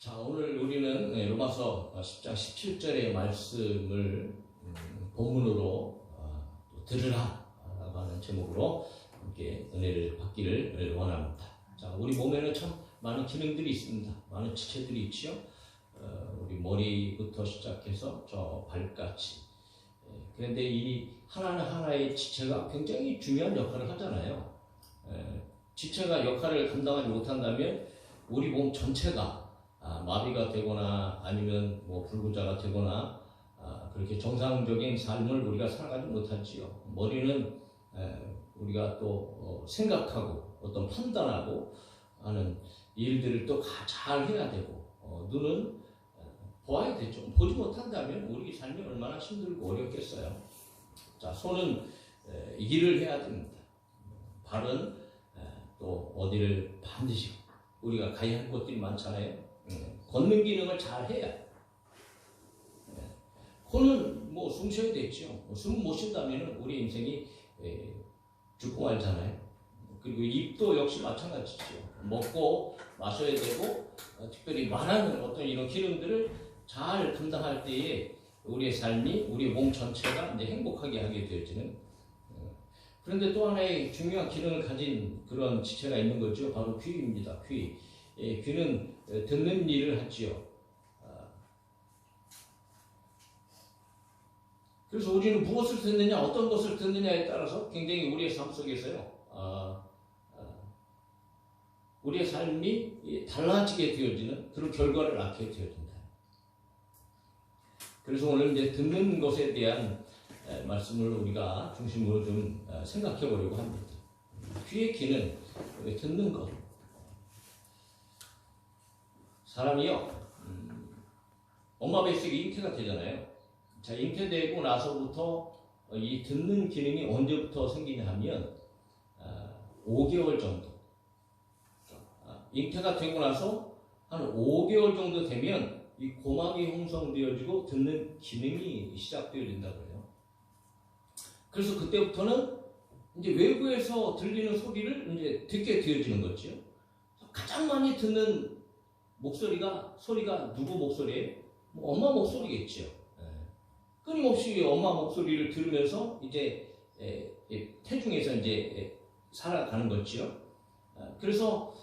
자, 오늘 우리는 로마서 10장 17절의 말씀을 본문으로 또 들으라 라고 하는 제목으로 함께 은혜를 받기를 원합니다. 자, 우리 몸에는 참 많은 기능들이 있습니다. 많은 지체들이 있지요. 우리 머리부터 시작해서 저 발까지. 그런데 이 하나하나의 지체가 굉장히 중요한 역할을 하잖아요. 지체가 역할을 감당하지 못한다면 우리 몸 전체가 마비가 되거나 아니면 뭐 불구자가 되거나 그렇게 정상적인 삶을 우리가 살아가지 못하지요. 머리는 우리가 또 생각하고 어떤 판단하고 하는 일들을 또 잘 해야 되고, 눈은 보아야 되죠. 보지 못한다면 우리 삶이 얼마나 힘들고 어렵겠어요. 자, 손은 일을 해야 됩니다. 발은 또 어디를 반드시 우리가 가야 할 곳들이 많잖아요. 걷는 기능을 잘 해야. 코는 뭐 숨 쉬어야 되죠. 숨 못 쉰다면 우리 인생이 죽고 말잖아요. 그리고 입도 역시 마찬가지죠. 먹고 마셔야 되고, 특별히 말하는 어떤 이런 기능들을 잘 감당할 때에 우리의 삶이, 우리 몸 전체가 이제 행복하게 하게 되어지는. 그런데 또 하나의 중요한 기능을 가진 그런 지체가 있는 거죠. 바로 귀입니다. 귀. 귀는 듣는 일을 하지요. 그래서 우리는 무엇을 듣느냐, 어떤 것을 듣느냐에 따라서 굉장히 우리의 삶 속에서요, 우리의 삶이 달라지게 되어지는 그런 결과를 낳게 되어진다. 그래서 오늘 이제 듣는 것에 대한 말씀을 우리가 중심으로 좀 생각해 보려고 합니다. 귀의 기능, 듣는 것. 사람이요, 엄마 뱃속에 잉태가 되잖아요. 자, 잉태되고 나서부터 이 듣는 기능이 언제부터 생기냐 하면 5개월 정도. 잉태가 되고 나서 한 5개월 정도 되면 이 고막이 형성되어지고 듣는 기능이 시작되어진다고 해요. 그래서 그때부터는 이제 외부에서 들리는 소리를 이제 듣게 되어지는 거죠. 가장 많이 듣는 소리가 누구 목소리예요? 뭐 엄마 목소리겠죠. 끊임없이 엄마 목소리를 들으면서 이제 태중에서 이제 살아가는 거죠. 그래서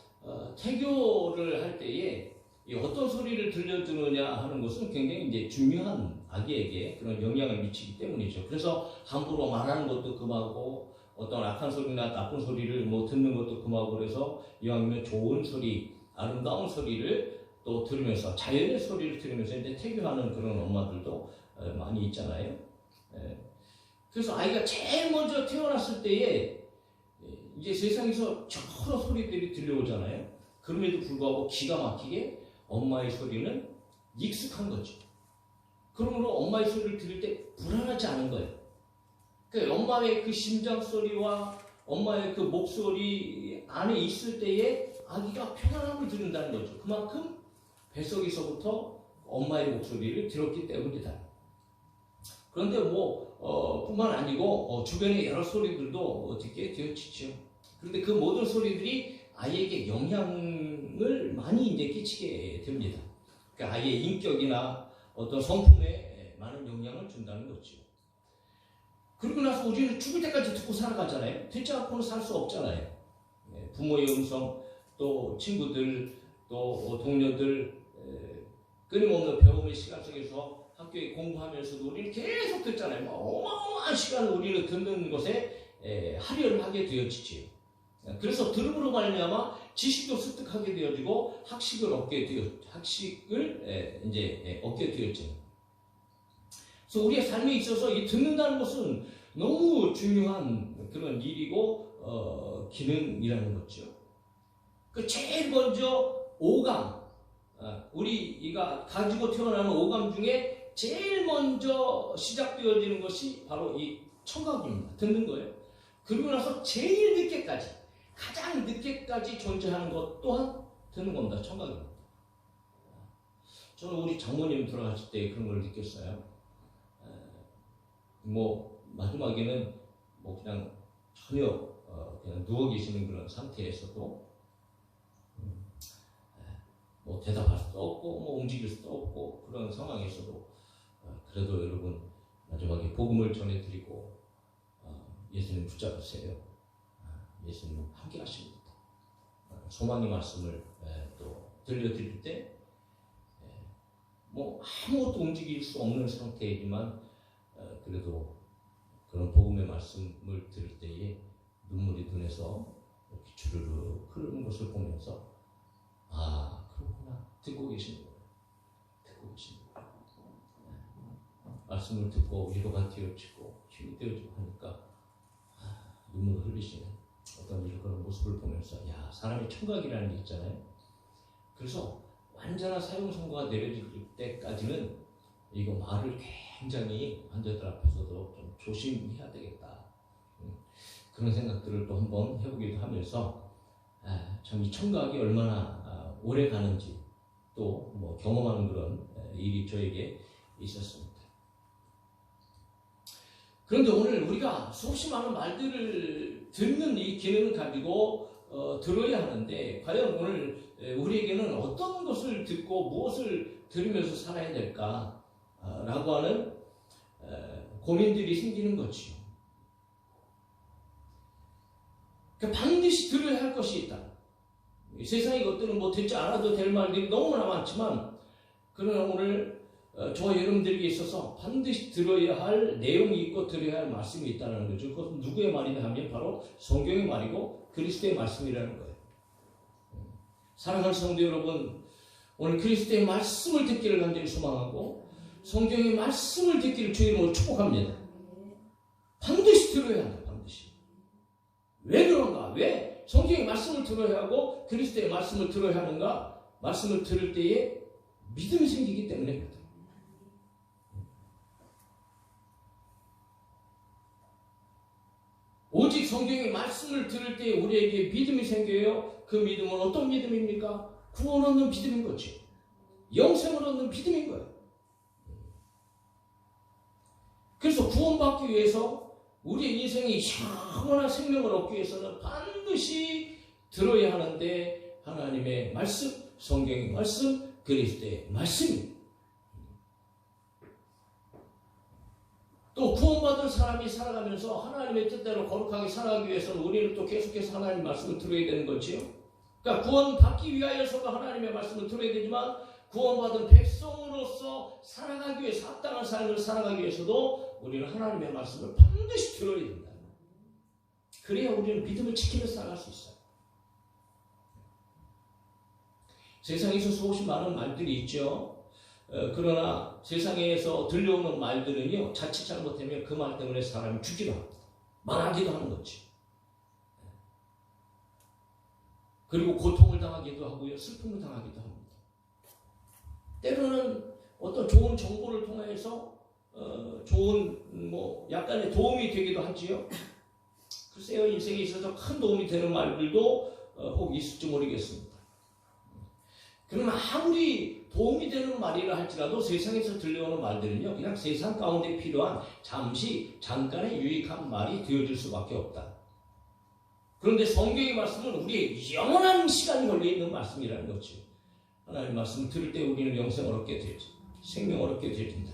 태교를 할 때에 어떤 소리를 들려주느냐 하는 것은 굉장히 이제 중요한 아기에게 그런 영향을 미치기 때문이죠. 그래서 함부로 말하는 것도 금하고 어떤 악한 소리나 나쁜 소리를 뭐 듣는 것도 금하고, 그래서 이왕이면 좋은 소리, 아름다운 소리를 또 들으면서, 자연의 소리를 들으면서 이제 태교하는 그런 엄마들도 많이 있잖아요. 그래서 아이가 제일 먼저 태어났을 때에 이제 세상에서 여러 소리들이 들려오잖아요. 그럼에도 불구하고 기가 막히게 엄마의 소리는 익숙한 거죠. 그러므로 엄마의 소리를 들을 때 불안하지 않은 거예요. 그러니까 엄마의 그 심장 소리와 엄마의 그 목소리 안에 있을 때에 아기가 편안함을 들은다는 거죠. 그만큼 뱃속에서부터 엄마의 목소리를 들었기 때문이다. 그런데 뿐만 아니고 주변의 여러 소리들도 듣게 되어지죠. 그런데 그 모든 소리들이 아이에게 영향을 많이 이제 끼치게 됩니다. 그러니까 아이의 인격이나 어떤 성품에 많은 영향을 준다는 거죠. 그리고 나서 우리는 죽을 때까지 듣고 살아가잖아요. 듣지 않고는 살 수 없잖아요. 부모의 음성, 또 친구들, 또 동료들, 끊임없는 배움의 시간 속에서 학교에 공부하면서도 우리는 계속 듣잖아요. 어마어마한 시간을 우리는 듣는 것에 할애를 하게 되어지지요. 그래서 들음으로 말미암아 지식도 습득하게 되어지고 학식을 얻게 되었죠. 그래서 우리의 삶에 있어서 이 듣는다는 것은 너무 중요한 그런 일이고 기능이라는 거죠. 그 제일 먼저 오감, 우리가 가지고 태어나는 오감 중에 제일 먼저 시작되어지는 것이 바로 이 청각입니다. 듣는 거예요. 그리고 나서 제일 늦게까지, 가장 늦게까지 존재하는 것 또한 듣는 겁니다. 청각입니다. 저는 우리 장모님 돌아가실 때 그런 걸 느꼈어요. 마지막에는 그냥 전혀 그냥 누워 계시는 그런 상태에서도 대답할 수도 없고 뭐 움직일 수도 없고 그런 상황에서도 그래도 여러분 마지막에 복음을 전해드리고 예수님 붙잡으세요. 예수님 함께 하십니다. 소망의 말씀을 또 들려드릴 때 뭐 아무것도 움직일 수 없는 상태이지만 그래도 그런 복음의 말씀을 들을 때에 눈물이 눈에서 이렇게 주르륵 흐르는 것을 보면서 그렇구나, 듣고 계시는구나, 듣고 계시는구나. 말씀을 듣고 위로가 되어지고 힘이 되어지고 하니까 눈물을 흘리시는 어떤 그런 모습을 보면서 사람의 청각이라는 게 있잖아요. 그래서 완전한 사형선고가 내려질 때까지는 이거 말을 굉장히 환자들 앞에서도 좀 조심해야 되겠다. 그런 생각들을 또 한번 해보기도 하면서 참 이 청각이 얼마나 오래 가는지 또 뭐 경험하는 그런 일이 저에게 있었습니다. 그런데 오늘 우리가 수없이 많은 말들을 듣는 이 기능을 가지고 들어야 하는데 과연 오늘 우리에게는 어떤 것을 듣고 무엇을 들으면서 살아야 될까 라고 하는 고민들이 생기는 거지요. 그러니까 반드시 들어야 할 것이 있다. 세상의 것들은 뭐 듣지 않아도 될 말들이 너무나 많지만 그러나 오늘 저와 여러분들에게 있어서 반드시 들어야 할 내용이 있고 들어야 할 말씀이 있다는 거죠. 그것은 누구의 말이냐 하면 바로 성경의 말이고 그리스도의 말씀이라는 거예요. 사랑하는 성도 여러분, 오늘 그리스도의 말씀을 듣기를 간절히 소망하고 성경의 말씀을 듣기를 주의 이름으로 축복합니다. 반드시 들어야 한다. 반드시. 왜 그런가? 왜 성경의 말씀을 들어야 하고 그리스도의 말씀을 들어야 하는가? 말씀을 들을 때에 믿음이 생기기 때문에 그렇다. 오직 성경의 말씀을 들을 때 우리에게 믿음이 생겨요. 그 믿음은 어떤 믿음입니까? 구원 얻는 믿음인 거죠. 영생을 얻는 믿음인 거예요. 그래서 구원받기 위해서 우리의 인생이 영원한 생명을 얻기 위해서는 반드시 들어야 하는데 하나님의 말씀, 성경의 말씀, 그리스도의 말씀입니다. 또 구원받은 사람이 살아가면서 하나님의 뜻대로 거룩하게 살아가기 위해서는 우리는 또 계속해서 하나님의 말씀을 들어야 되는 거지요. 그러니까 구원받기 위하여서도 하나님의 말씀을 들어야 되지만 구원받은 백성으로서 살아가기 위해서 합당한 삶을 살아가기 위해서도 우리는 하나님의 말씀을 반드시 들어야 된다. 그래야 우리는 믿음을 지키면서 살아갈 수 있어요. 세상에서 수없이 많은 말들이 있죠. 그러나 세상에서 들려오는 말들은요, 자칫 잘못하면 그 말 때문에 사람이 죽기도 합니다. 말하기도 하는 거지. 그리고 고통을 당하기도 하고요, 슬픔을 당하기도 합니다. 때로는 어떤 좋은 정보를 통해서 좋은 약간의 도움이 되기도 하지요. 글쎄요, 인생에 있어서 큰 도움이 되는 말들도 혹 있을지 모르겠습니다. 그러나 아무리 도움이 되는 말이라 할지라도 세상에서 들려오는 말들은요, 그냥 세상 가운데 필요한 잠깐의 유익한 말이 되어질 수밖에 없다. 그런데 성경의 말씀은 우리의 영원한 시간이 걸려있는 말씀이라는 거죠. 하나님의 말씀을 들을 때 우리는 영생을 얻게 되죠. 생명을 얻게 되어진다.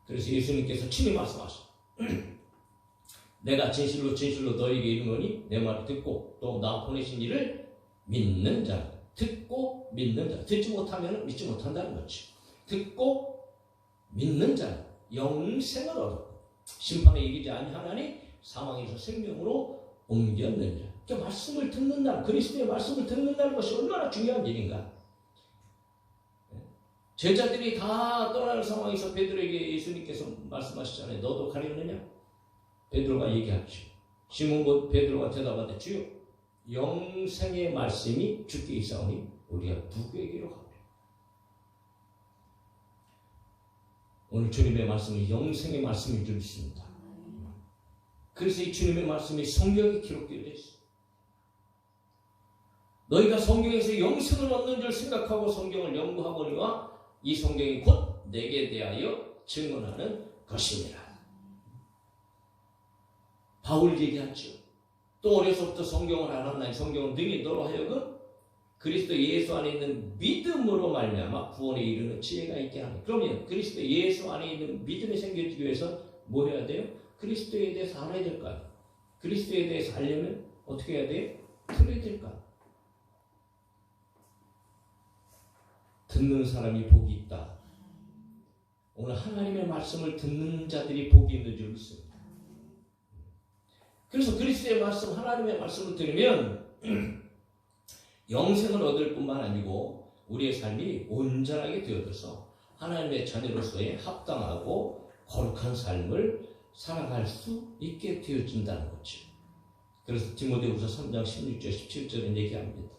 그래서 예수님께서 친히 말씀하셨다. 내가 진실로 진실로 너에게 이르노니 내 말을 듣고 또 나 보내신 이를 믿는 자, 듣고 믿는 자, 듣지 못하면 믿지 못한다는 거죠. 듣고 믿는 자는 영생을 얻었고 심판에 이르지 아니하나니 사망에서 생명으로 옮겼는 자. 그러니까 말씀을 듣는다, 그리스도의 말씀을 듣는다는 것이 얼마나 중요한 일인가. 제자들이 다 떠나는 상황에서 베드로에게 예수님께서 말씀하시잖아요. 너도 가려느냐? 베드로가 얘기하죠. 시몬 베드로가 대답하되 주여 영생의 말씀이 주께 있사오니 우리가 누구에게로 가오리까? 오늘 주님의 말씀은 영생의 말씀인 줄 믿습니다. 그래서 이 주님의 말씀이 성경에 기록되어 있어요. 너희가 성경에서 영생을 얻는 줄 생각하고 성경을 연구하거니와 이 성경이 곧 내게 대하여 증언하는 것입니다. 바울 얘기하죠. 또 어려서부터 성경을 알았나니 성경은 능히 너로 하여금 그리스도 예수 안에 있는 믿음으로 말미암아 구원에 이르는 지혜가 있게 하니. 그러면 그리스도 예수 안에 있는 믿음이 생겨지기 위해서 뭐 해야 돼요? 그리스도에 대해서 알아야 될 거 아니에요. 그리스도에 대해서 알려면 어떻게 해야 돼요? 들어야 될 거 아니에요. 듣는 사람이 복이 있다. 오늘 하나님의 말씀을 듣는 자들이 복이 있는 줄 믿습니다. 그래서 그리스도의 말씀, 하나님의 말씀을 들으면 영생을 얻을 뿐만 아니고 우리의 삶이 온전하게 되어져서 하나님의 자녀로서의 합당하고 거룩한 삶을 살아갈 수 있게 되어진다는 거죠. 그래서 디모데후서 3장 16절 17절은 얘기합니다.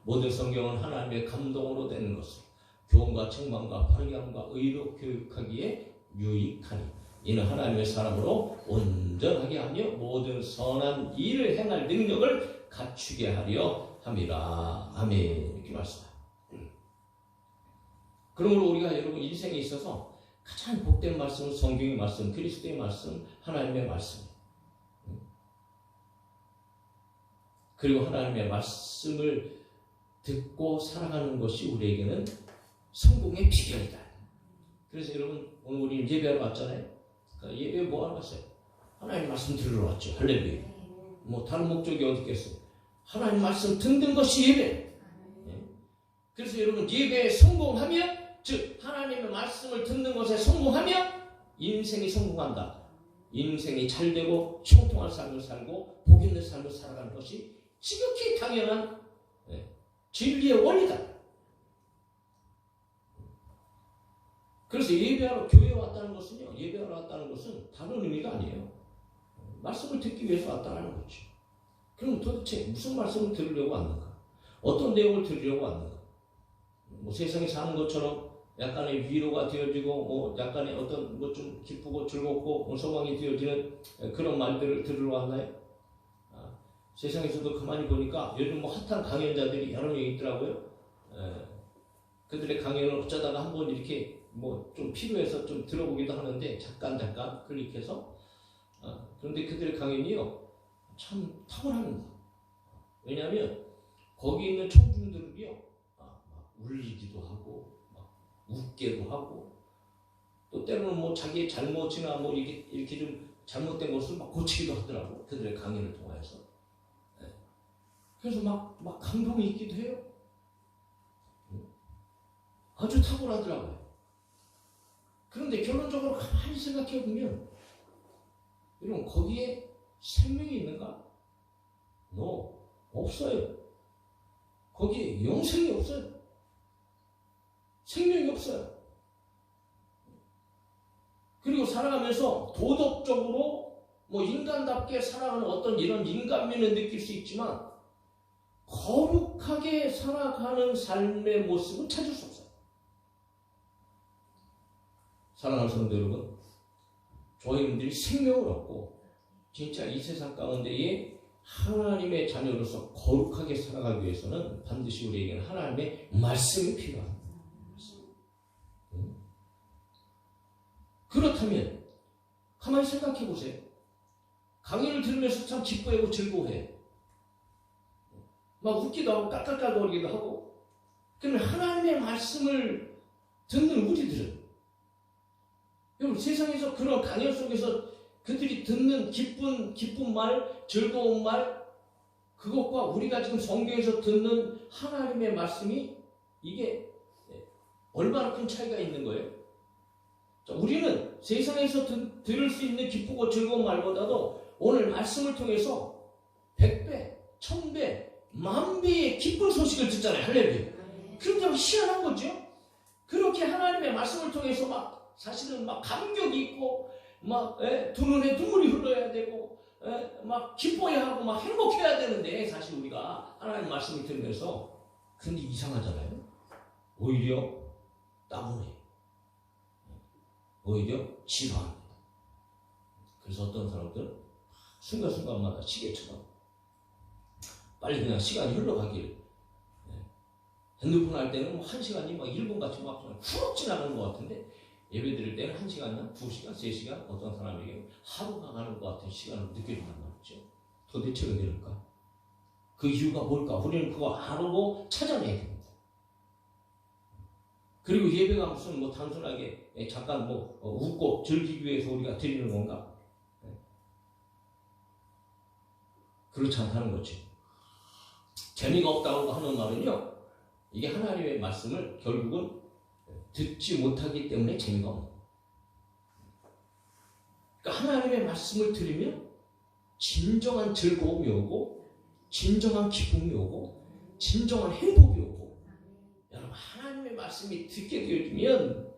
모든 성경은 하나님의 감동으로 되는 것을 교훈과 책망과 바르게 함과 의로 교육하기에 유익하니 이는 하나님의 사람으로 온전하게 하며 모든 선한 일을 행할 능력을 갖추게 하려 함이라. 아멘. 이렇게 말씀합니다. 그러므로 우리가 여러분 인생에 있어서 가장 복된 말씀은 성경의 말씀, 그리스도의 말씀, 하나님의 말씀. 그리고 하나님의 말씀을 듣고 살아가는 것이 우리에게는 성공의 비결이다. 그래서 여러분 오늘 우리 예배하러 왔잖아요. 그러니까 예배 뭐 하러 왔어요? 하나님 말씀 들으러 왔죠. 할렐루야. 뭐 다른 목적이 어디 있겠어요? 하나님 말씀 듣는 것이 예배. 그래서 여러분 예배에 성공하면, 즉 하나님의 말씀을 듣는 것에 성공하면 인생이 성공한다. 인생이 잘되고 형통한 삶을 살고 복 있는 삶을 살아가는 것이 지극히 당연한 진리의 원리다. 그래서 예배하러 교회에 왔다는 것은요, 예배하러 왔다는 것은 다른 의미가 아니에요. 말씀을 듣기 위해서 왔다는 거죠. 그럼 도대체 무슨 말씀을 들으려고 왔는가? 어떤 내용을 들으려고 왔는가? 뭐 세상에 사는 것처럼 약간의 위로가 되어지고 뭐 약간의 어떤 뭐 좀 기쁘고 즐겁고 뭐 소망이 되어지는 그런 말들을 들으러 왔나요? 세상에서도 가만히 보니까 요즘 뭐 핫한 강연자들이 여러 명 있더라고요. 그들의 강연을 어쩌다가 한번 이렇게 뭐 좀 필요해서 좀 들어보기도 하는데 잠깐 클릭해서 그런데 그들의 강연이요 참 탁월합니다. 왜냐하면 거기 있는 청중들이요 막 울리기도 하고 막 웃게도 하고 또 때로는 뭐 자기의 잘못이나 뭐 이렇게 좀 잘못된 것을 막 고치기도 하더라고. 그들의 강연을 통해서. 그래서 막 감동이 있기도 해요. 아주 탁월하더라고요. 그런데 결론적으로 가만히 생각해 보면 여러분 거기에 생명이 있는가? No, 없어요. 거기에 영생이 없어요. 생명이 없어요. 그리고 살아가면서 도덕적으로 뭐 인간답게 살아가는 어떤 이런 인간미는 느낄 수 있지만 거룩하게 살아가는 삶의 모습은 찾을 수 없어요. 사랑하는 성도 여러분, 저희들이 생명을 얻고 진짜 이 세상 가운데에 하나님의 자녀로서 거룩하게 살아가기 위해서는 반드시 우리에게는 하나님의 말씀이 필요합니다. 그렇다면 가만히 생각해 보세요. 강의를 들으면서 참 기뻐하고 즐거워해. 막 웃기도 하고 까까까거리기도 하고. 그러면 하나님의 말씀을 듣는 우리들은 여러분 세상에서 그런 강연 속에서 그들이 듣는 기쁜 말, 즐거운 말, 그것과 우리가 지금 성경에서 듣는 하나님의 말씀이 이게 얼마나 큰 차이가 있는 거예요? 자, 우리는 세상에서 들을 수 있는 기쁘고 즐거운 말보다도 오늘 말씀을 통해서 100배, 1000배, 10,000배의 기쁜 소식을 듣잖아요. 할렐루야. 그런데 희한한 거죠. 그렇게 하나님의 말씀을 통해서 막 사실은 막 감격이 있고 막 두 눈에 눈물이 흘러야 되고 막 기뻐해야 하고 막 행복해야 되는데 사실 우리가 하나님 말씀을 들으면서 근데 이상하잖아요. 오히려 따분해. 오히려 지루합니다. 그래서 어떤 사람들은 순간순간마다 시계처럼 빨리 그냥 시간이 흘러가길. 핸드폰 할 때는 뭐 1시간이 막 1분 같이 막 훅 지나가는 것 같은데 예배 드릴 때는 1시간이나 2시간, 3시간 어떤 사람에게 하루가 가는 것 같은 시간을 느껴진단 말이죠. 도대체 왜 그럴까? 그 이유가 뭘까? 우리는 그거 알고 찾아내야 됩니다. 그리고 예배가 무슨 뭐 단순하게 잠깐 뭐 웃고 즐기기 위해서 우리가 드리는 건가? 그렇지 않다는 거지. 재미가 없다고 하는 말은요, 이게 하나님의 말씀을 결국은 듣지 못하기 때문에 재미가 없는 거예요. 그러니까 하나님의 말씀을 들으면 진정한 즐거움이 오고, 진정한 기쁨이 오고, 진정한 행복이 오고, 여러분 하나님의 말씀이 듣게 되어지면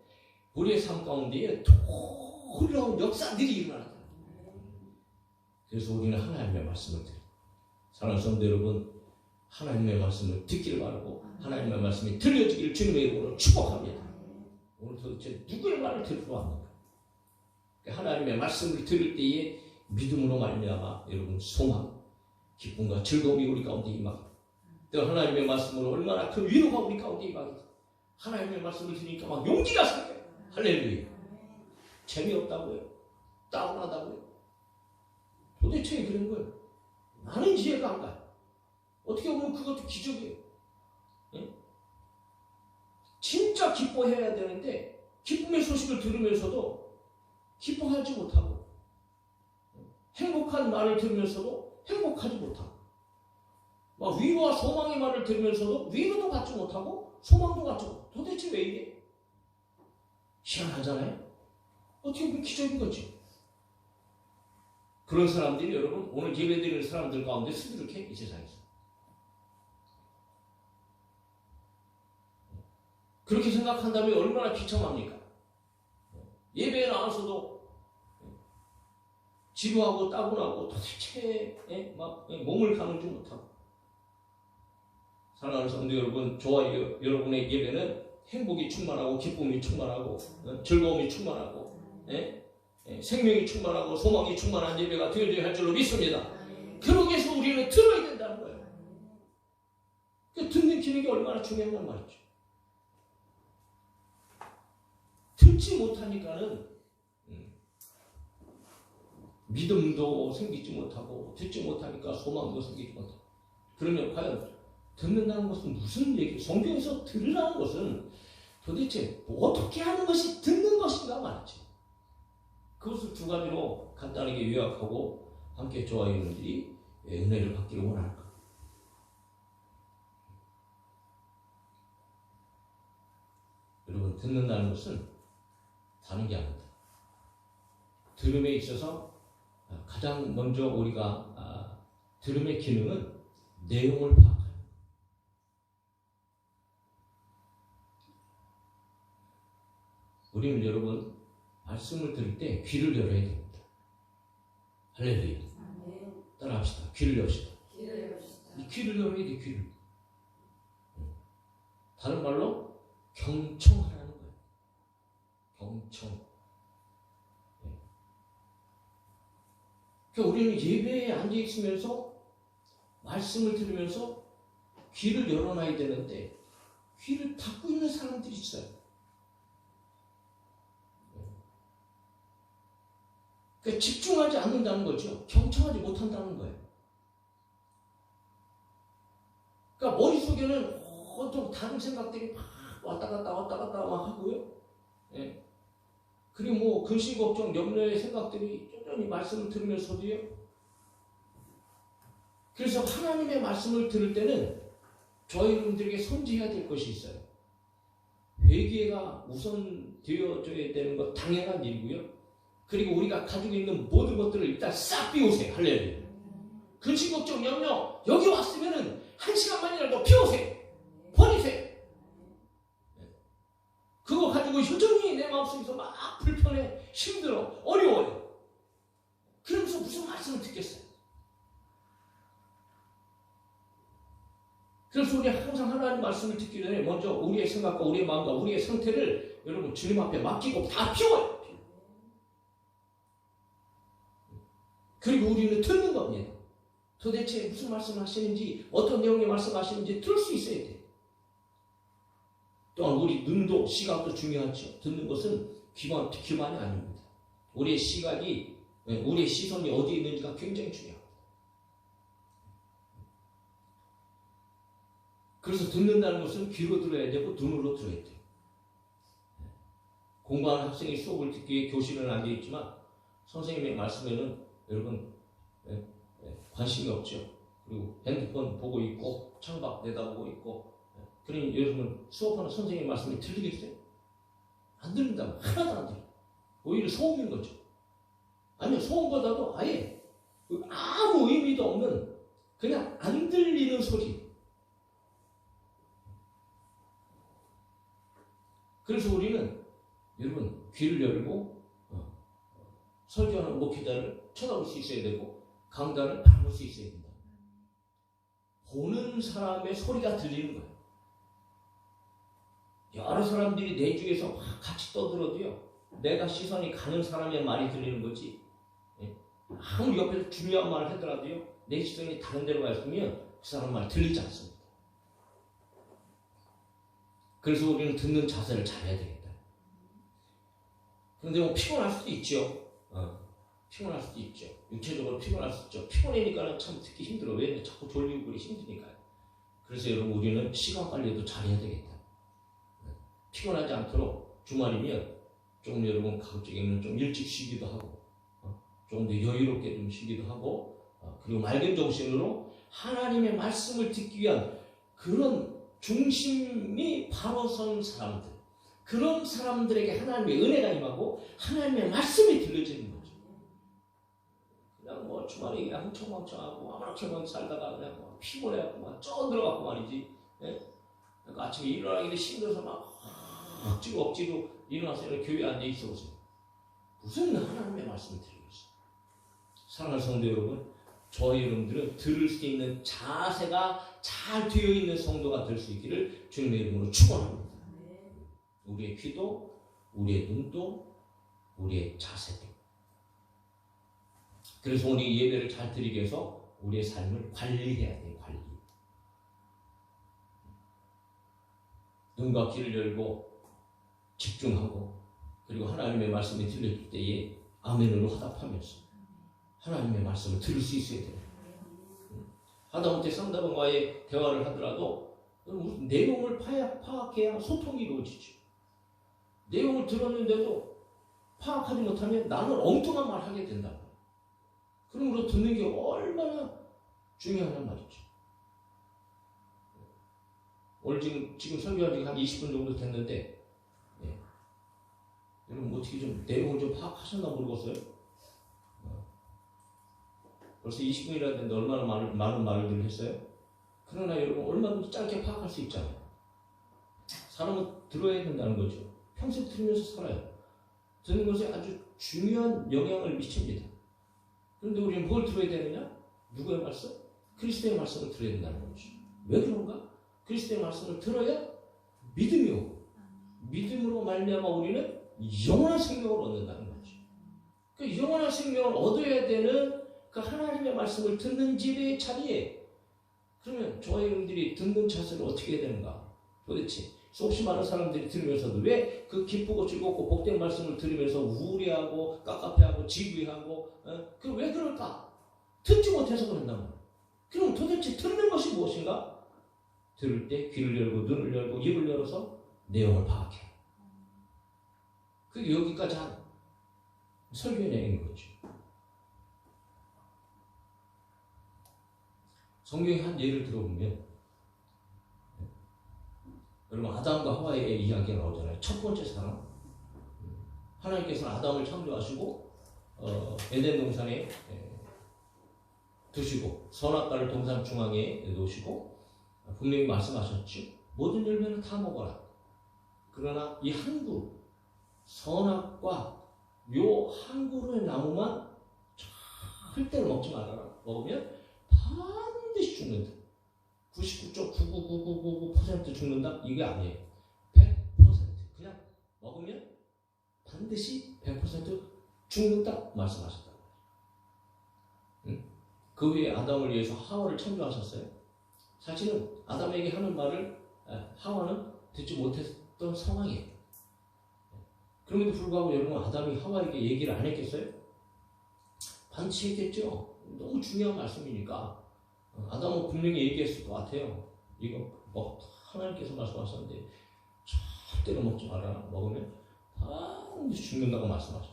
우리의 삶 가운데에 놀라운 역사들이 일어나요. 그래서 우리는 하나님의 말씀을 들어요. 사랑하는 성도 여러분, 하나님의 말씀을 듣기를 바라고 하나님의 말씀이 들려지기를 주님의 이름으로 축복합니다. 오늘 도대체 누구의 말을 들으러 왔는가? 하나님의 말씀을 들을 때에 믿음으로 말미암아 여러분 소망, 기쁨과 즐거움이 우리 가운데 임하고, 또 하나님의 말씀으로 얼마나 큰 위로가 우리 가운데 임하고, 하나님의 말씀을 들으니까 막 용기가 생겨요. 할렐루야. 재미없다고요? 다운하다고요? 도대체 그런 거예요. 나는 이해가 안 가요. 어떻게 보면 그것도 기적이에요. 응? 진짜 기뻐해야 되는데 기쁨의 소식을 들으면서도 기뻐하지 못하고, 행복한 말을 들으면서도 행복하지 못하고, 막 위로와 소망의 말을 들으면서도 위로도 받지 못하고 소망도 받지 못하고, 도대체 왜 이래? 희한하잖아요. 어떻게 보면 기적인 거지. 그런 사람들이 여러분 오늘 예배드리는 사람들 가운데 수두룩해, 이 세상에서. 그렇게 생각한다면 얼마나 비참합니까? 예배에 나와서도 지루하고 따분하고 도대체 막 몸을 가누지 못하고. 사랑하는 성도 여러분, 저와 여러분의 예배는 행복이 충만하고 기쁨이 충만하고 즐거움이 충만하고 생명이 충만하고 소망이 충만한 예배가 되어야 할 줄로 믿습니다. 그러기 위해서 우리는 들어야 된다는 거예요. 그 듣는 기능이 얼마나 중요한 말이죠. 듣지 못하니까는 믿음도 생기지 못하고, 듣지 못하니까 소망도 생기지 못하고. 그러면 과연 듣는다는 것은 무슨 얘기? 성경에서 들으라는 것은 도대체 어떻게 하는 것이 듣는 것인가 말이지. 그것을 두 가지로 간단하게 요약하고 함께 저와 여러분들이 은혜를 받기를 원하는 것. 여러분, 듣는다는 것은 다른 게 아니다. 들음에 있어서 가장 먼저 우리가 들음의 기능은 내용을 파악하는 것. 우리는 여러분 말씀을 들을 때 귀를 열어야 됩니다. 할렐루야. 따라합시다. 귀를 엽시다. 이 귀를 열어야 돼, 귀를. 다른 말로 경청하라는 거예요. 경청. 그러니까 우리는 예배에 앉아 있으면서 말씀을 들으면서 귀를 열어놔야 되는데 귀를 닫고 있는 사람들이 있어요. 그러니까 집중하지 않는다는 거죠. 경청하지 못한다는 거예요. 그러니까 머릿속에는 온통 다른 생각들이 막 왔다 갔다 막 하고요. 예. 그리고 뭐 근심 걱정 염려의 생각들이 쫀쫀히 말씀을 들으면서도요. 그래서 하나님의 말씀을 들을 때는 저희분들에게 손지해야 될 것이 있어요. 회개가 우선 되어져야 되는 것 당연한 일이고요. 그리고 우리가 가지고 있는 모든 것들을 일단 싹 비우세요. 할렐루야. 근심 걱정 염려 여기 왔으면은 1시간만이라도 비우세요. 버리세요. 그거 가지고 여전히 내 마음속에서 막 불편해, 힘들어, 어려워요. 그러면서 무슨 말씀을 듣겠어요? 그래서 우리 항상 하나님 말씀을 듣기 전에 먼저 우리의 생각과 우리의 마음과 우리의 상태를 여러분 주님 앞에 맡기고 다 비워요. 그리고 우리는 듣는 겁니다. 도대체 무슨 말씀을 하시는지, 어떤 내용의 말씀을 하시는지 들을 수 있어야 돼요. 또한 우리 눈도 시각도 중요하죠. 듣는 것은 기만이 아닙니다. 우리의 시각이, 우리의 시선이 어디에 있는지가 굉장히 중요합니다. 그래서 듣는다는 것은 귀로 들어야 되고 눈으로 들어야 돼요. 공부하는 학생이 수업을 듣기 위해 교실은 앉아 있지만 선생님의 말씀에는 여러분 관심이 없죠. 그리고 핸드폰 보고 있고 창밖 내다보고 있고. 그러니 여러분 수업하는 선생님의 말씀이 들리겠어요? 안 들린다면 하나도 안 들려요. 오히려 소음인 거죠. 아니요, 소음보다도 아예 아무 의미도 없는 그냥 안 들리는 소리. 그래서 우리는 여러분 귀를 열고 설교하는 목회자를 쳐다볼 수 있어야 되고 강단을 바라볼 수 있어야 된다. 보는 사람의 소리가 들리는 거예요. 여러 사람들이 내 중에서 같이 떠들어도요, 내가 시선이 가는 사람의 말이 들리는 거지. 아무리 옆에서 중요한 말을 하더라도요, 내 시선이 다른 데로 가 있으면 그 사람 말 들리지 않습니다. 그래서 우리는 듣는 자세를 잘해야 되겠다. 그런데 뭐 피곤할 수도 있죠. 피곤할 수도 있죠. 육체적으로 피곤할 수 있죠. 피곤하니까 참 듣기 힘들어. 왜 자꾸 졸리고 그리 힘드니까요. 그래서 여러분 우리는 시간 관리도 잘해야 되겠다. 피곤하지 않도록 주말이면 좀 여러분 가급적이면 좀 일찍 쉬기도 하고 조금 더 여유롭게 좀 쉬기도 하고 그리고 맑은 정신으로 하나님의 말씀을 듣기 위한 그런 중심이 바로 선 사람들, 그런 사람들에게 하나님의 은혜가 임하고 하나님의 말씀이 들려지는 거죠. 그냥 뭐 주말에 그냥 흥청망청하고 아무렇게만 살다가 그냥 뭐 피곤해갖고 막 쪄들어갖고 말이지. 그러니까 아침에 일어나기도 힘들어서 막 억지로 일어나서 교회에 앉아 있어 보세요. 무슨 하나님의 말씀을 드리겠어요. 사랑하는 성도 여러분, 저희 여러분들은 들을 수 있는 자세가 잘 되어 있는 성도가 될 수 있기를 주님의 이름으로 축원합니다. 우리의 귀도, 우리의 눈도, 우리의 자세도. 그래서 오늘 예배를 잘 드리기 위해서 우리의 삶을 관리해야 돼요. 관리. 눈과 귀를 열고 집중하고 그리고 하나님의 말씀이 들려줄 때에 아멘으로 화답하면서 하나님의 말씀을 들을 수 있어야 돼요. 하다못해 상대방과의 대화를 하더라도 내용을 파악해야 소통이 이루어지죠. 내용을 들었는데도 파악하지 못하면 나는 엉뚱한 말 하게 된다. 그러므로 듣는 게 얼마나 중요한 말이죠. 오늘 지금 설교한 지가 한 20분 정도 됐는데 여러분 어떻게 좀 내용을 좀 파악하셨나 모르겠어요? 벌써 20분이나 됐는데 얼마나 많은 말을 했어요? 그러나 여러분 얼마든지 짧게 파악할 수 있잖아요. 사람은 들어야 된다는 거죠. 평생 들으면서 살아요. 듣는 것에 아주 중요한 영향을 미칩니다. 그런데 우리는 뭘 들어야 되느냐? 누구의 말씀? 그리스도의 말씀을 들어야 된다는 거죠. 왜 그런가? 그리스도의 말씀을 들어야 믿음이 오고 믿음으로 말미암아 우리는 영원한 생명을 얻는다는 거죠. 그 영원한 생명을 얻어야 되는 그 하나님의 말씀을 듣는 집의 자리에 그러면 저희 여러분들이 듣는 자세를 어떻게 해야 되는가? 도대체 수없이 많은 사람들이 들으면서도 왜 그 기쁘고 즐겁고 복된 말씀을 들으면서 우울해하고 깝깝해하고 지루해하고 그 왜 그럴까? 듣지 못해서 그런단 말이에요. 그럼 도대체 듣는 것이 무엇인가? 들을 때 귀를 열고 눈을 열고 입을 열어서 내용을 파악해. 그게 여기까지 한 설교의 내용인 거죠. 성경의 한 예를 들어보면 여러분 아담과 하와의 이야기가 나오잖아요. 첫 번째 사람 하나님께서는 아담을 창조하시고 에덴 동산에 두시고 선악과를 동산 중앙에 놓으시고 분명히 말씀하셨죠. 모든 열매는 다 먹어라. 그러나 이 한 그루 선악과 요 한 그루의 나무만 절대로 먹지 말아라. 먹으면 반드시 죽는다. 99.99999% 죽는다? 이게 아니에요. 100% 그냥 먹으면 반드시 100% 죽는다 말씀하셨다. 그 후에 아담을 위해서 하와를 창조하셨어요. 사실은 아담에게 하는 말을 하와는 듣지 못했던 상황이에요. 그럼에도 불구하고 여러분 아담이 하와에게 얘기를 안 했겠어요? 반드시 했겠죠. 너무 중요한 말씀이니까 아담은 분명히 얘기했을 것 같아요. 이거 하나님께서 말씀하셨는데 절대로 먹지 마라. 먹으면 반드시 죽는다고 말씀하죠.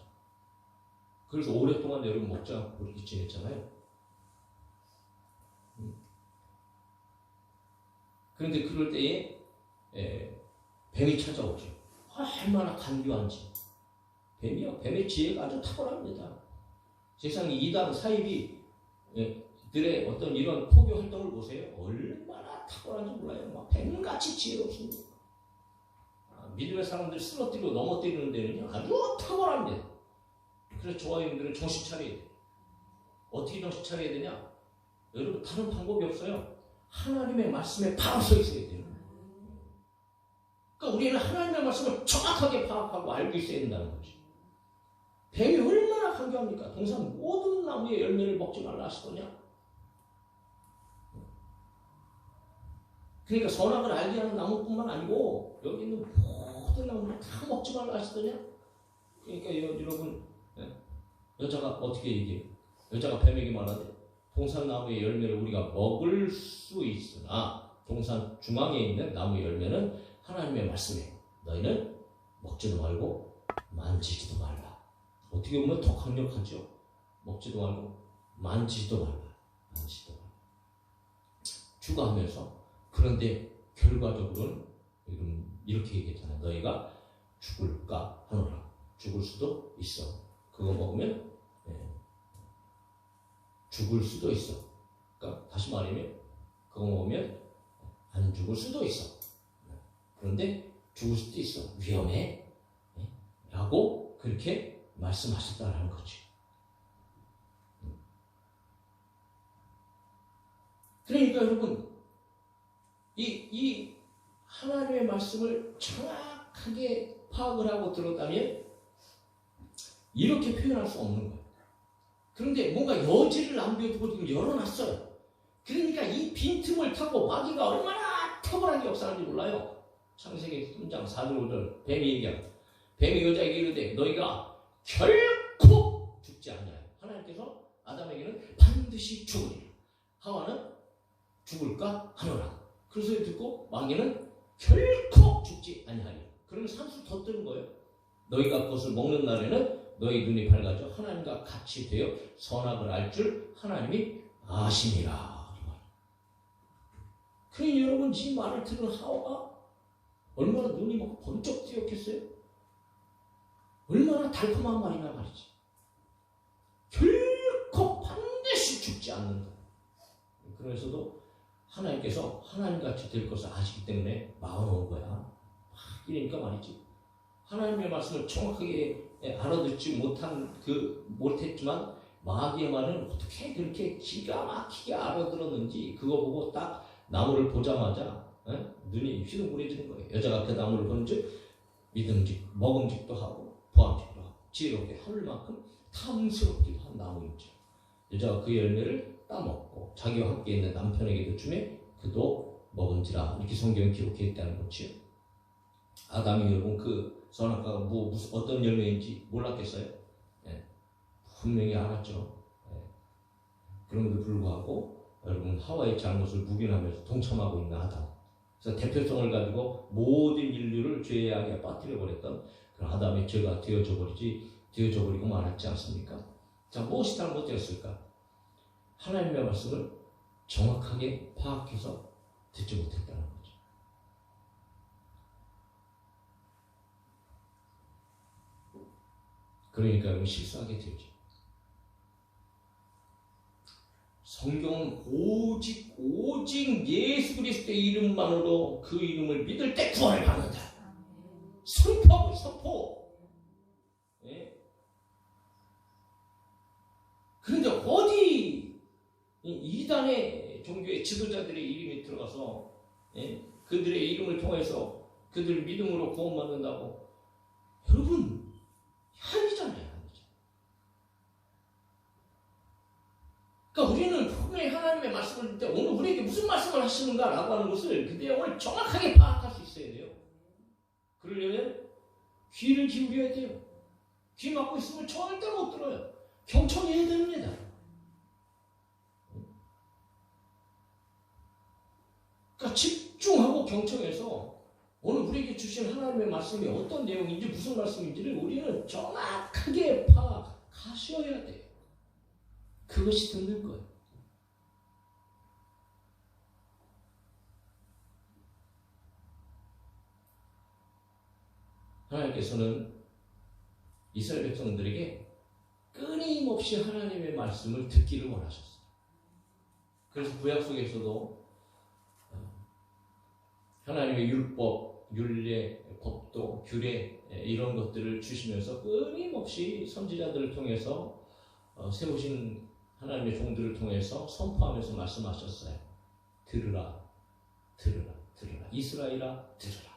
그래서 오랫동안 여러분 먹지 않고 그렇게 지냈잖아요. 그런데 그럴 때에 뱀이 찾아오죠. 얼마나 간교한지. 뱀의 지혜가 아주 탁월합니다. 세상에 이단 사입이 들의 어떤 이런 포교 활동을 보세요. 얼마나 탁월한지 몰라요. 막 뱀같이 지혜롭습니다. 믿음의 사람들 쓰러뜨리고 넘어뜨리는 데는요 아주 탁월합니다. 그래서 조아인들은 정신 차려야 돼요. 어떻게 정신 차려야 되냐? 여러분 다른 방법이 없어요. 하나님의 말씀에 바로 서 있어야 돼요. 그러니까 우리는 하나님의 말씀을 정확하게 파악하고 알고 있어야 된다는 거죠. 뱀이 얼마나 강조합니까? 동산 모든 나무의 열매를 먹지 말라 하시더냐? 그러니까 선악을 알게 하는 나무뿐만 아니고 여기 있는 모든 나무를 다 먹지 말라 하시더냐? 그러니까 여러분 여자가 어떻게 얘기해요? 여자가 뱀에게 말하되 동산나무의 열매를 우리가 먹을 수 있으나 동산 중앙에 있는 나무의 열매는 하나님의 말씀에 너희는 먹지도 말고 만지지도 말라. 어떻게 보면 더 강력하죠. 먹지도 말고 만지지도 말라. 만지지도 말라. 추가하면서 그런데 결과적으로는 이렇게 얘기했잖아요. 너희가 죽을까 하노라. 죽을 수도 있어. 그거 먹으면 죽을 수도 있어. 그러니까 다시 말하면 그거 먹으면 안 죽을 수도 있어. 그런데 죽을 수도 있어. 위험해. 라고 그렇게 말씀하셨다라는 거지. 그러니까 여러분 이 하나님의 말씀을 정확하게 파악을 하고 들었다면 이렇게 표현할 수 없는 거예요. 그런데 뭔가 여지를 남겨두고 지금 열어놨어요. 그러니까 이 빈틈을 타고 마귀가 얼마나 탁월하게 역사하는지 몰라요. 창세기 3장 4절 5절 뱀이 얘기합니다. 뱀이 여자에게 이르되 너희가 결코 죽지 아니하여. 하나님께서 아담에게는 반드시 죽으리라. 하와는 죽을까 하노라. 그래서 듣고 마귀는 결코 죽지 아니하리라. 그러면 산수 더 뜨는 거예요. 너희가 그것을 먹는 날에는 너희 눈이 밝아져 하나님과 같이 되어 선악을 알 줄 하나님이 아시니라. 그러니 여러분 이 말을 들은 하와가 얼마나 눈이 막 번쩍 뜨였겠어요? 얼마나 달콤한 말이냐 말이지. 결코 반드시 죽지 않는다. 그래서도 하나님께서 하나님같이 될 것을 아시기 때문에 막아놓은 거야. 이러니까 말이지. 하나님의 말씀을 정확하게 알아듣지 못했지만 마귀의 말은 어떻게 그렇게 기가 막히게 알아들었는지 그거 보고 딱 나무를 보자마자 눈이 휘둥그레지는 거예요. 여자가 그 나무를 본즉 믿음직, 먹음직도 하고 보암직도 하고 지혜롭게 하늘 만큼 탐스럽기도 한 나무인지 여자가 그 열매를 따먹고 자기와 함께 있는 남편에게도 주매 그도 먹은지라. 이렇게 성경에 기록해 있다는 거지요. 아담이 여러분 그 선악과가 무슨 어떤 열매인지 몰랐겠어요? 분명히 알았죠. 그럼에도 불구하고 여러분 하와의 잘못을 묵인하면서 동참하고 있는 아담. 그래서 대표성을 가지고 모든 인류를 죄의 악에 빠뜨려 버렸던 그런 아담의 죄가 되어져 버리고 말았지 않습니까? 자, 무엇이 잘못되었을까? 하나님의 말씀을 정확하게 파악해서 듣지 못했다는 거죠. 그러니까 실수하게 되죠. 성경은 오직 예수 그리스도의 이름만으로 그 이름을 믿을 때 구원을 받는다. 선포. 그런데 어디 이단의 종교의 지도자들의 이름이 들어가서 그들의 이름을 통해서 그들 믿음으로 구원받는다고. 여러분 아니잖아요. 그러니까 우리는 분명히 하나님의 말씀을 듣을 때 오늘 우리에게 무슨 말씀을 하시는가라고 하는 것을 그 내용을 정확하게 파악할 수 있어야 돼요. 그러려면 귀를 기울여야 돼요. 귀 막고 있으면 절대 못 들어요. 경청해야 됩니다. 그러니까 집중하고 경청해서 오늘 우리에게 주신 하나님의 말씀이 어떤 내용인지 무슨 말씀인지를 우리는 정확하게 파악하셔야 돼요. 그것이 듣는 거예요. 하나님께서는 이스라엘 백성들에게 끊임없이 하나님의 말씀을 듣기를 원하셨어요. 그래서 구약 속에서도 하나님의 율법, 율례, 법도, 규례 이런 것들을 주시면서 끊임없이 선지자들을 통해서 세우신 하나님의 종들을 통해서 선포하면서 말씀하셨어요. 들으라, 들으라, 들으라. 이스라엘아, 들으라.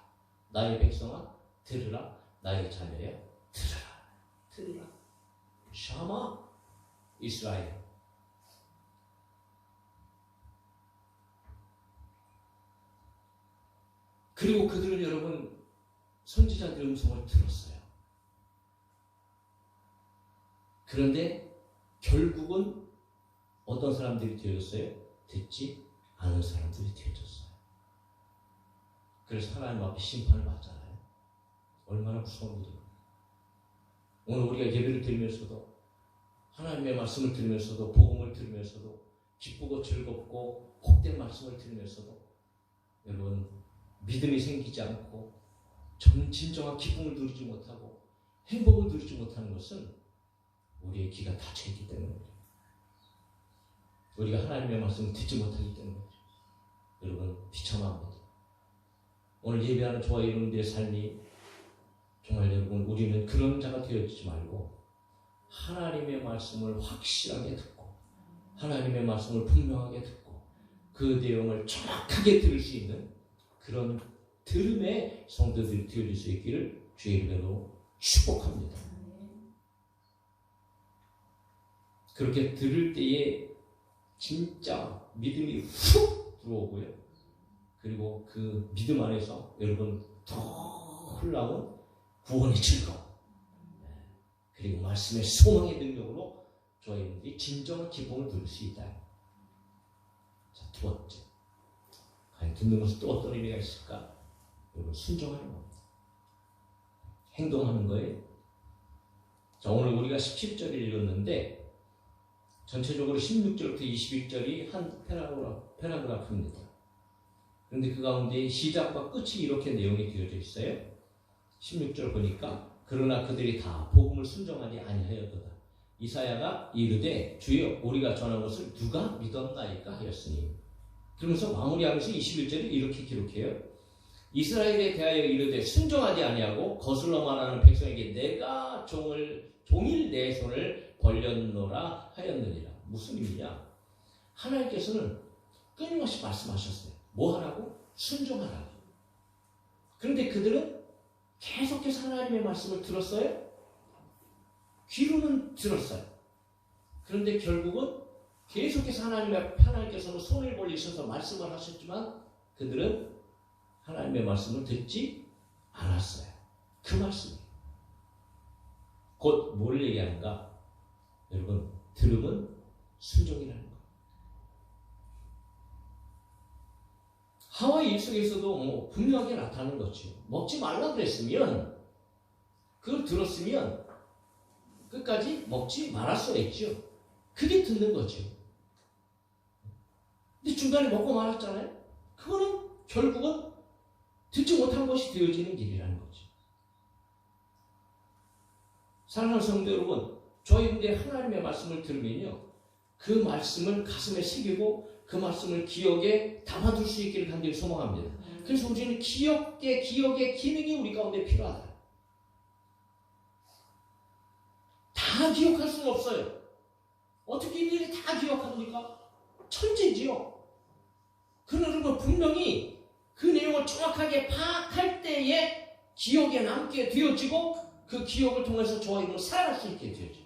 나의 백성아, 들으라. 나의 자녀야, 들으라, 들으라. 샤마, 이스라엘. 그리고 그들은 여러분 선지자들의 음성을 들었어요. 그런데 결국은 어떤 사람들이 되었어요? 듣지 않은 사람들이 되어졌어요. 그래서 하나님 앞에 심판을 받잖아요. 얼마나 무서운 일입니까? 오늘 우리가 예배를 드리면서도 하나님의 말씀을 들으면서도 복음을 들으면서도 기쁘고 즐겁고 복된 말씀을 들으면서도 여러분 믿음이 생기지 않고 진정한 기쁨을 누리지 못하고 행복을 누리지 못하는 것은 우리의 귀가 닫혀있기 때문입니다. 우리가 하나님의 말씀을 듣지 못하기 때문이죠. 여러분 비참합니다. 오늘 예배하는 저와 여러분들의 삶이 정말 여러분 우리는 그런 자가 되어지지 말고 하나님의 말씀을 확실하게 듣고 하나님의 말씀을 분명하게 듣고 그 내용을 정확하게 들을 수 있는 그런 들음의 성도들이 되어질 수 있기를 주의 이름으로 축복합니다. 그렇게 들을 때에 진짜 믿음이 훅 들어오고요. 그리고 그 믿음 안에서 여러분 더 흘러온 구원의 즐거움 그리고 말씀의 소망의 능력으로 저희들이 진정한 기쁨을 누릴 수 있다. 자, 두 번째. 과연 듣는 것은 또 어떤 의미가 있을까? 여러분 순종하는 겁니다. 행동하는 거예요. 자, 오늘 우리가 17절을 읽었는데 전체적으로 16절부터 21절이 한 패러그래프입니다. 그런데 그 가운데 시작과 끝이 이렇게 내용이 되어져 있어요. 16절 보니까 그러나 그들이 다 복음을 순종하지 아니하였도다. 이사야가 이르되 주여 우리가 전한 것을 누가 믿었나이까 하였으니. 그러면서 마무리하면서 21절에 이렇게 기록해요. 이스라엘에 대하여 이르되 순종하지 아니하고 거슬러만 하는 백성에게 내가 종일 내 손을 벌렸노라 하였느니라. 무슨 의미냐? 하나님께서는 끊임없이 말씀하셨어요. 뭐 하라고? 순종하라고. 그런데 그들은 계속해서 하나님의 말씀을 들었어요? 귀로는 들었어요. 그런데 결국은 계속해서 하나님께서는 손을 벌리셔서 말씀을 하셨지만 그들은 하나님의 말씀을 듣지 않았어요. 그 말씀이 곧 뭘 얘기하는가? 여러분 들음은 순종이라는 거. 하와이 일성에서도 분명하게 나타나는 거죠. 먹지 말라 그랬으면 그걸 들었으면 끝까지 먹지 말았어야죠. 그게 듣는 거죠. 근데 중간에 먹고 말았잖아요. 그거는 결국은 듣지 못한 것이 되어지는 일이라는 거죠. 사랑하는 성도 여러분, 저희들이 하나님의 말씀을 들으면요, 그 말씀을 가슴에 새기고 그 말씀을 기억에 담아둘 수 있기를 간절히 소망합니다. 그래서 우리는 기억의 기능이 우리 가운데 필요하다. 다 기억할 수는 없어요. 어떻게 일일이 다 기억합니까? 천재지요. 그러나 분명히 그 내용을 정확하게 파악할 때에 기억에 남게 되어지고 그 기억을 통해서 저와 여러분 살아갈 수 있게 되어져요.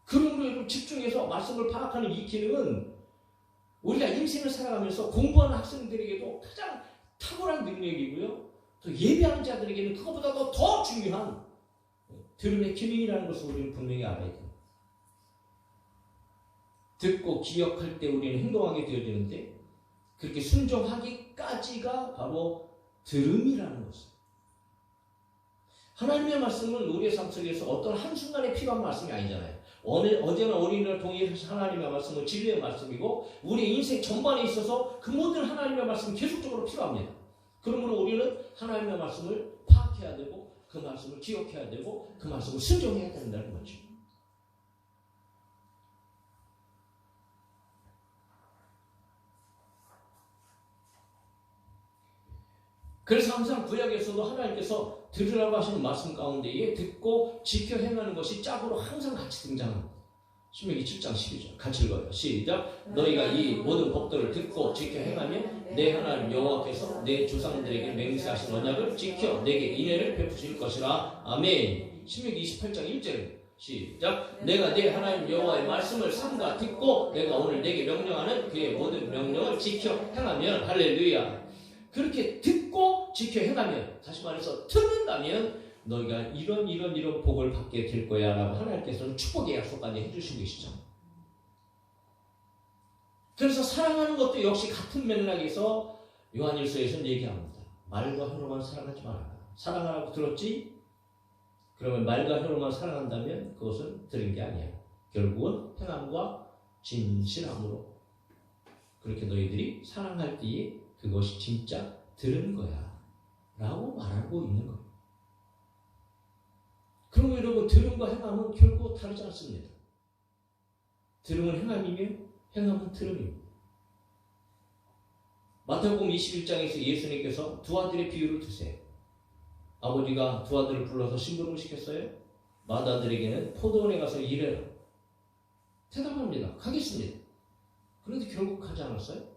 그러므로 여러분 집중해서 말씀을 파악하는 이 기능은 우리가 인생을 살아가면서 공부하는 학생들에게도 가장 탁월한 능력이고요. 또 예배하는 자들에게는 그것보다도 더 중요한 들음의 기능이라는 것을 우리는 분명히 알아야 됩니다. 듣고 기억할 때 우리는 행동하게 되어지는데 그렇게 순종하기까지가 바로 들음이라는 것을. 하나님의 말씀은 우리의 삶 속에서 어떤 한순간에 필요한 말씀이 아니잖아요. 어제나 어린이날 동일해서 하나님의 말씀은 진리의 말씀이고 우리 인생 전반에 있어서 그 모든 하나님의 말씀이 계속적으로 필요합니다. 그러므로 우리는 하나님의 말씀을 파악해야 되고 그 말씀을 기억해야 되고 그 말씀을 순종해야 된다는 거죠. 그래서 항상 구약에서도 하나님께서 들으라고 하시는 말씀 가운데에 듣고 지켜 행하는 것이 짝으로 항상 같이 등장합니다. 신명기 7장 12절 같이 읽어요. 시작. 너희가 이 모든 법도를 듣고 지켜 행하면 내 하나님 여호와께서 내 조상들에게 맹세하신 언약을 지켜 내게 인애를 베푸실 것이라. 아멘. 신명기 28장 1절 시작. 내가 내 하나님 여호와의 말씀을 삼가 듣고 내가 오늘 내게 명령하는 그의 모든 명령을 지켜 행하면 할렐루야. 그렇게 듣고 지켜 행하면, 다시 말해서 듣는다면 너희가 이런 복을 받게 될 거야 라고 하나님께서는 축복의 약속까지 해주신 것이죠. 그래서 사랑하는 것도 역시 같은 맥락에서 요한일서에서는 얘기합니다. 말과 혀로만 사랑하지 말아라. 사랑하라고 들었지? 그러면 말과 혀로만 사랑한다면 그것은 들은 게 아니야. 결국은 행함과 진실함으로 그렇게 너희들이 사랑할 때에 그것이 진짜 들은 거야 라고 말하고 있는 거예요. 그러면 여러분, 들음과 행함은 결코 다르지 않습니다. 들음은 행함이며 행함은 들음입니다. 마태복음 21장에서 예수님께서 두 아들의 비유를 드세요. 아버지가 두 아들을 불러서 심부름을 시켰어요. 맏아들에게는 포도원에 가서 일해라. 대답합니다. 가겠습니다. 그런데 결국 가지 않았어요.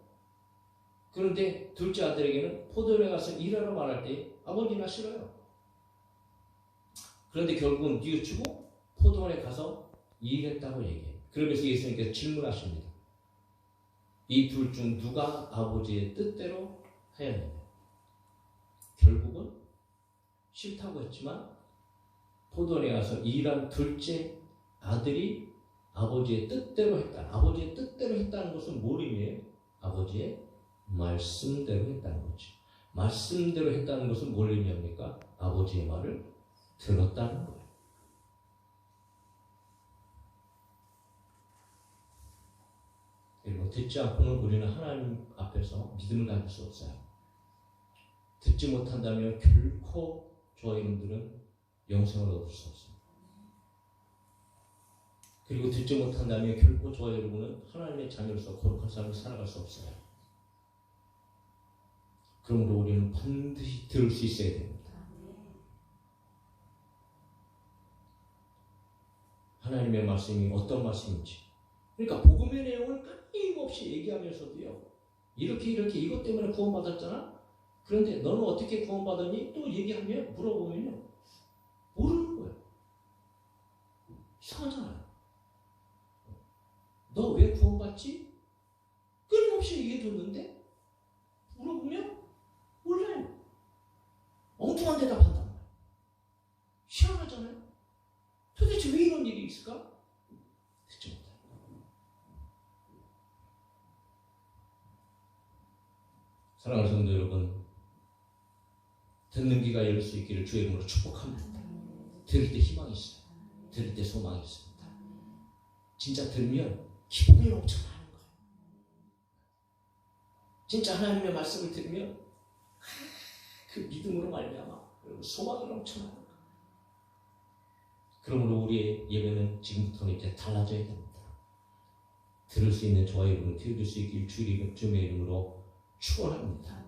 그런데 둘째 아들에게는 포도원에 가서 일하러 말할 때 아버지나 싫어요. 그런데 결국은 뉘우치고 포도원에 가서 일했다고 얘기해요. 그러면서 예수님께서 질문하십니다. 이 둘 중 누가 아버지의 뜻대로 하였느냐? 결국은 싫다고 했지만 포도원에 가서 일한 둘째 아들이 아버지의 뜻대로 했다. 아버지의 뜻대로 했다는 것은 뭘 의미해요? 아버지의 말씀대로 했다는 거죠. 말씀대로 했다는 것은 뭘 의미합니까? 아버지의 말을 들었다는 거예요. 그리고 듣지 않고는 우리는 하나님 앞에서 믿음을 가질 수 없어요. 듣지 못한다면 결코 저와 여러분들은 영생을 얻을 수 없습니다. 그리고 듣지 못한다면 결코 저와 여러분은 하나님의 자녀로서 거룩한 삶을 살아갈 수 없어요. 그러므로 우리는 반드시 들을 수 있어야 됩니다. 하나님의 말씀이 어떤 말씀인지. 그러니까 복음의 내용을 끊임없이 얘기하면서도요. 이렇게 이것 때문에 구원받았잖아. 그런데 너는 어떻게 구원받았니? 또 얘기하면 물어보면요. 모르는 거예요. 이상하잖아요. 너 왜 구원받지? 끊임없이 얘기해줬는데 물어보면 몰라요. 엉뚱한 대답한단 말이에요. 희한하잖아요. 도대체 왜 이런 일이 있을까? 듣지 못해요. 사랑하는 성도 여러분, 듣는 귀가 열릴 수 있기를 주의 이름으로 축복합니다. 들을 때 희망이 있어요. 들을 때 소망이 있습니다. 진짜 들으면 기쁨이 넘쳐나는 거예요. 진짜 하나님의 말씀을 들으면 그 믿음으로 말미암아 소망이 넘쳐나는 거예요. 그러므로 우리의 예배는 지금부터는 이제 달라져야 됩니다. 들을 수 있는 저와 여러분 되어줄 수 있길 주의 이름으로 축원합니다.